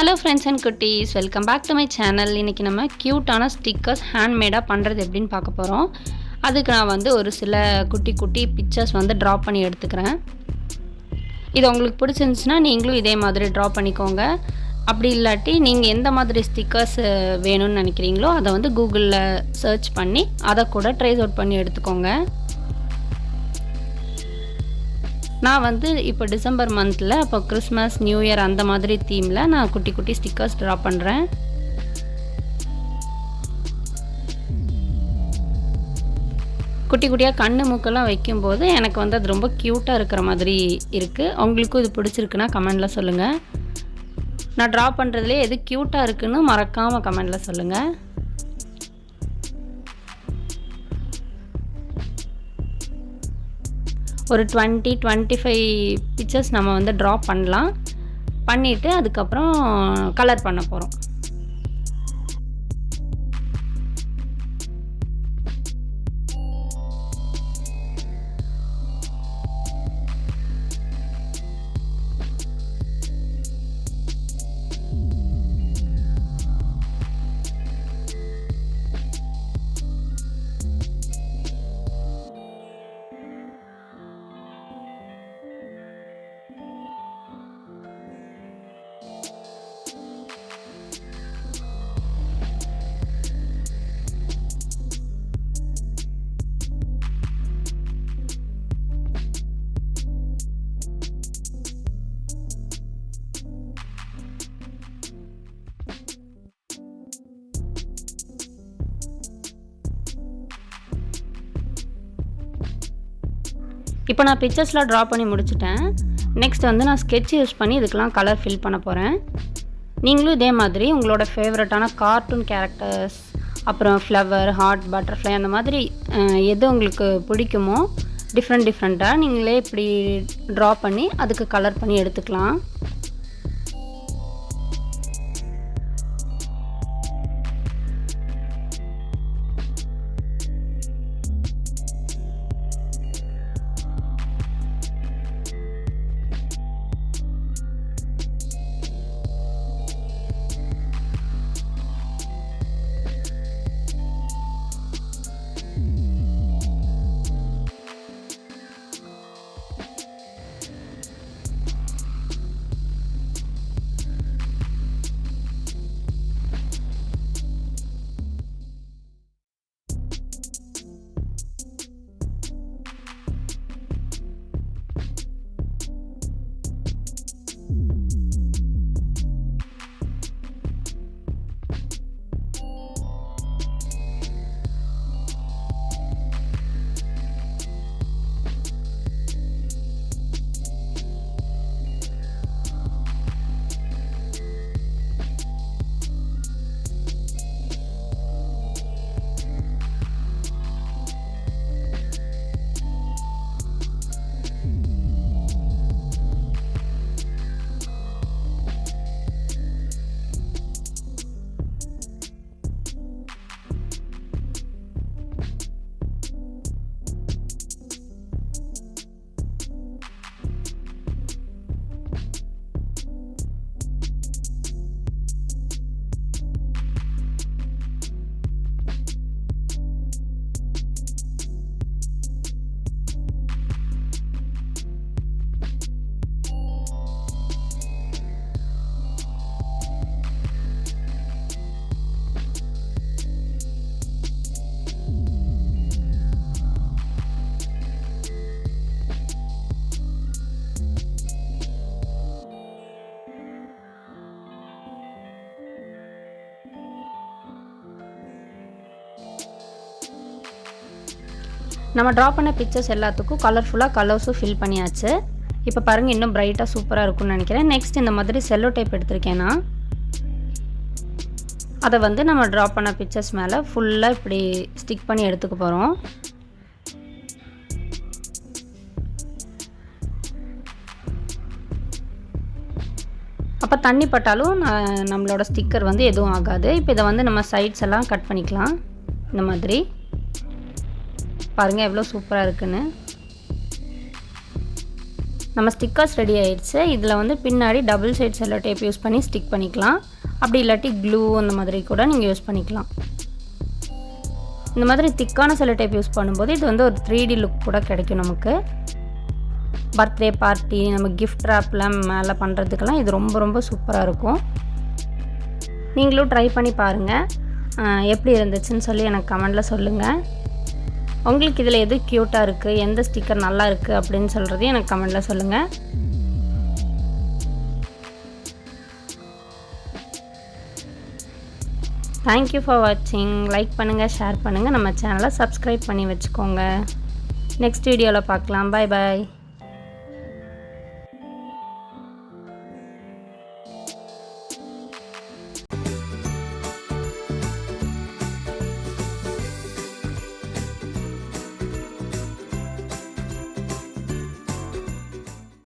Hello friends and குட்டீஸ், welcome back to my channel. இன்றைக்கி நம்ம க்யூட்டான ஸ்டிக்கர்ஸ் ஹேண்ட்மேடாக பண்ணுறது எப்படின்னு பார்க்க போகிறோம். அதுக்கு நான் ஒரு சில குட்டி குட்டி பிக்சர்ஸ் ட்ரா பண்ணி எடுத்துக்கிறேன். இது உங்களுக்கு பிடிச்சிருந்துச்சுன்னா நீங்களும் இதே மாதிரி ட்ரா பண்ணிக்கோங்க. அப்படி இல்லாட்டி நீங்கள் எந்த மாதிரி ஸ்டிக்கர்ஸ் வேணும்னு நினைக்கிறீங்களோ அதை கூகுளில் சர்ச் பண்ணி அதை கூட ட்ரேஸ் அவுட் பண்ணி எடுத்துக்கோங்க. நான் இப்போ டிசம்பர் மந்தில் அப்போ கிறிஸ்மஸ் நியூ இயர் அந்த மாதிரி தீமில் நான் குட்டி குட்டி ஸ்டிக்கர்ஸ் ட்ரா பண்ணுறேன். குட்டி குட்டியாக கண்ணு மூக்கெல்லாம் வைக்கும்போது எனக்கு அது ரொம்ப க்யூட்டாக இருக்கிற மாதிரி இருக்குது. உங்களுக்கும் இது பிடிச்சிருக்குன்னா கமெண்டில் சொல்லுங்கள். நான் ட்ரா பண்ணுறதுலேயே எது க்யூட்டாக இருக்குன்னு மறக்காமல் கமெண்டில் சொல்லுங்கள். ஒரு 20-25 பிக்சர்ஸ் நம்ம ட்ரா பண்ணலாம். பண்ணிவிட்டு அதுக்கப்புறம் கலர் பண்ண போகிறோம். இப்போ நான் பிக்சர்ஸ்லாம் ட்ரா பண்ணி முடிச்சிட்டேன். நெக்ஸ்ட் நான் ஸ்கெட்ச் யூஸ் பண்ணி இதுக்கெலாம் கலர் ஃபில் பண்ண போகிறேன். நீங்களும் இதே மாதிரி உங்களோட ஃபேவரட்டான கார்ட்டூன் கேரக்டர்ஸ், அப்புறம் ஃப்ளவர், ஹார்ட், பட்டர்ஃப்ளை அந்த மாதிரி எது உங்களுக்கு பிடிக்குமோ டிஃப்ரெண்ட்டாக நீங்களே இப்படி ட்ரா பண்ணி அதுக்கு கலர் பண்ணி எடுத்துக்கலாம். நம்ம ட்ரா பண்ண பிக்சர்ஸ் எல்லாத்துக்கும் கலர்ஃபுல்லாக கலர்ஸும் ஃபில் பண்ணியாச்சு. இப்போ பாருங்கள், இன்னும் பிரைட்டாக சூப்பராக இருக்கும்னு நினைக்கிறேன். நெக்ஸ்ட் இந்த மாதிரி செல்லோ டைப் எடுத்திருக்கேன்னா அதை நம்ம ட்ரா பண்ண பிக்சர்ஸ் மேலே ஃபுல்லாக இப்படி ஸ்டிக் பண்ணி எடுத்துக்க போகிறோம். அப்போ தண்ணி பட்டாலும் நம்மளோட ஸ்டிக்கர் எதுவும் ஆகாது. இப்போ இதை நம்ம சைட்ஸ் எல்லாம் கட் பண்ணிக்கலாம். இந்த மாதிரி பாருங்கள் எவ்வளோ சூப்பராக இருக்குன்னு. நம்ம ஸ்டிக்கர்ஸ் ரெடி ஆயிடுச்சு. இதில் வந்து பின்னாடி double side cello tape use பண்ணி ஸ்டிக் பண்ணிக்கலாம். அப்படி இல்லாட்டி க்ளூ அந்த மாதிரி கூட நீங்கள் யூஸ் பண்ணிக்கலாம். இந்த மாதிரி திக்கான செல்லோ டேப் யூஸ் பண்ணும்போது இது வந்து ஒரு 3D லுக் கூட கிடைக்கும் நமக்கு. பர்த்டே பார்ட்டி நம்ம கிஃப்ட் ரேப்லாம் மேலே பண்ணுறதுக்கெல்லாம் இது ரொம்ப ரொம்ப சூப்பராக இருக்கும். நீங்களும் ட்ரை பண்ணி பாருங்கள். எப்படி இருந்துச்சுன்னு சொல்லி எனக்கு கமெண்டில் சொல்லுங்கள். உங்களுக்கு இதில் எது க்யூட்டாக இருக்குது, எந்த ஸ்டிக்கர் நல்லா இருக்குது அப்படின்னு சொல்கிறதையும் எனக்கு கமெண்டில் சொல்லுங்கள். தேங்க்யூ ஃபார் வாட்சிங். லைக் பண்ணுங்கள், ஷேர் பண்ணுங்கள், நம்ம சேனலை சப்ஸ்கிரைப் பண்ணி வச்சுக்கோங்க. நெக்ஸ்ட் வீடியோவில் பார்க்கலாம். பாய் பாய்.